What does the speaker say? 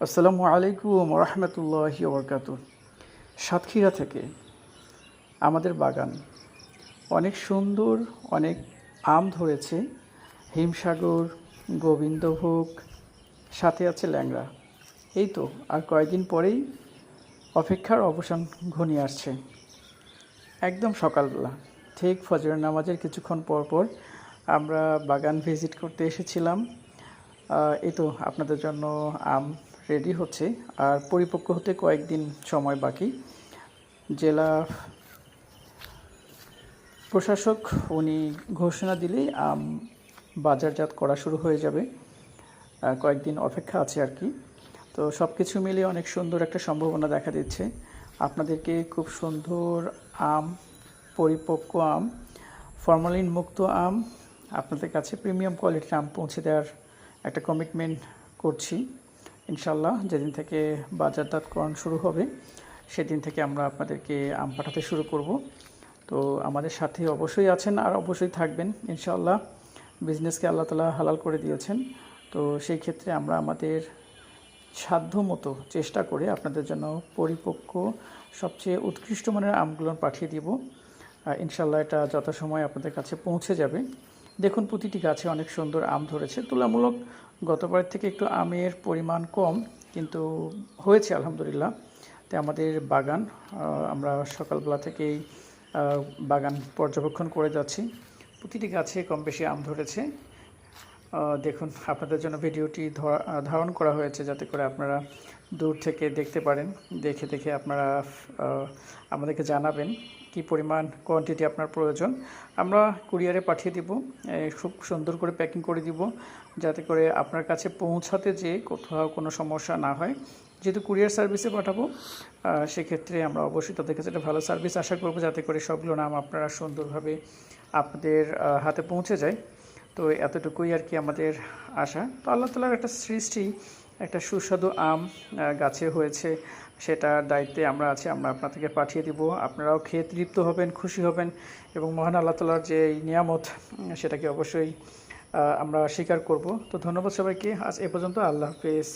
আসসালামু আলাইকুম রহমতুল্লাহি ওবরকাতুহ। সাতক্ষীরা থেকে আমাদের বাগান অনেক সুন্দর, অনেক আম ধরেছে। হিমসাগর, গোবিন্দভোগ, সাথে আছে ল্যাংড়া। এই তো আর কয়েকদিন পরেই অপেক্ষার অবসান ঘনিয়ে আসছে। একদম সকালবেলা ঠিক ফজরের নামাজের কিছুক্ষণ পর পর আমরা বাগান ভিজিট করতে এসেছিলাম। এই তো আপনাদের জন্য আম রেডি হচ্ছে, আর পরিপক্ক হতে কয়েকদিন সময় বাকি। জেলা প্রশাসক উনি ঘোষণা দিলেই আম বাজারজাত করা শুরু হয়ে যাবে। কয়েকদিন অপেক্ষা আছে আর কি। তো সব কিছু মিলিয়ে অনেক সুন্দর একটা সম্ভাবনা দেখা দিচ্ছে। আপনাদেরকে খুব সুন্দর আম, পরিপক্ক আম, ফরমালিন মুক্ত আম আপনাদের কাছে প্রিমিয়াম কোয়ালিটির আম পৌঁছে দেওয়ার একটা কমিটমেন্ট করছি। ইনশাল্লাহ যেদিন থেকে বাজারজাতকরণ শুরু হবে সেদিন থেকে আমরা আপনাদেরকে আম পাঠাতে শুরু করব। তো আমাদের সাথে অবশ্যই আছেন আর অবশ্যই থাকবেন ইনশাল্লাহ। বিজনেসকে আল্লাহ তাআলা হালাল করে দিয়েছেন, তো সেই ক্ষেত্রে আমরা আমাদের সাধ্যমতো চেষ্টা করে আপনাদের জন্য পরিপক্ক সবচেয়ে উৎকৃষ্ট মানের আমগুলো পাঠিয়ে দিব। ইনশাল্লাহ এটা যথাসময়ে আপনাদের কাছে পৌঁছে যাবে। দেখুন প্রতিটি গাছে অনেক সুন্দর আম ধরেছে। তুলনামূলক গতবারের থেকে একটু আমের পরিমাণ কম, কিন্তু হয়েছে আলহামদুলিল্লাহ। তো আমাদের বাগান আমরা সকালবেলা থেকেই বাগান পর্যবেক্ষণ করে যাচ্ছি। প্রতিটি গাছে কম বেশি আম ধরেছে। দেখুন আপনাদের জন্য ভিডিওটি ধারণ করা হয়েছে যাতে করে আপনারা দূর থেকে দেখতে পারেন। দেখে দেখে আপনারা আমাদেরকে জানাবেন কি পরিমাণ কোয়ান্টিটি আপনার প্রয়োজন। আমরা কুরিয়ারে পাঠিয়ে দিব, খুব সুন্দর করে প্যাকিং করে দিব যাতে করে আপনার কাছে পৌঁছাতে যে কোথাও কোনো সমস্যা না হয়। যেহেতু কুরিয়ার সার্ভিসে পাঠাবো সেক্ষেত্রে আমরা অবশ্যই তাদের কাছে একটা ভালো সার্ভিস আশা করব যাতে করে সবগুলো নাম আপনারা সুন্দরভাবে আপনাদের হাতে পৌঁছে যায়। তো এতটুকুই আর কি আমাদের আশা। তো আল্লাহ তাআলার একটা সৃষ্টি, একটা সুস্বাদু আম গাছে হয়েছে, সেটার দায়িত্বে আমরা আছি। আমরা আপনাদেরকে পাঠিয়ে দিব, আপনারাও খেয়ে তৃপ্ত হবেন, খুশি হবেন এবং মহান আল্লাহ তাআলার যে নিয়ামত সেটাকে অবশ্যই আমরা স্বীকার করব। তো ধন্যবাদ সবাইকে, আজ এ পর্যন্ত। আল্লাহ হাফেজ।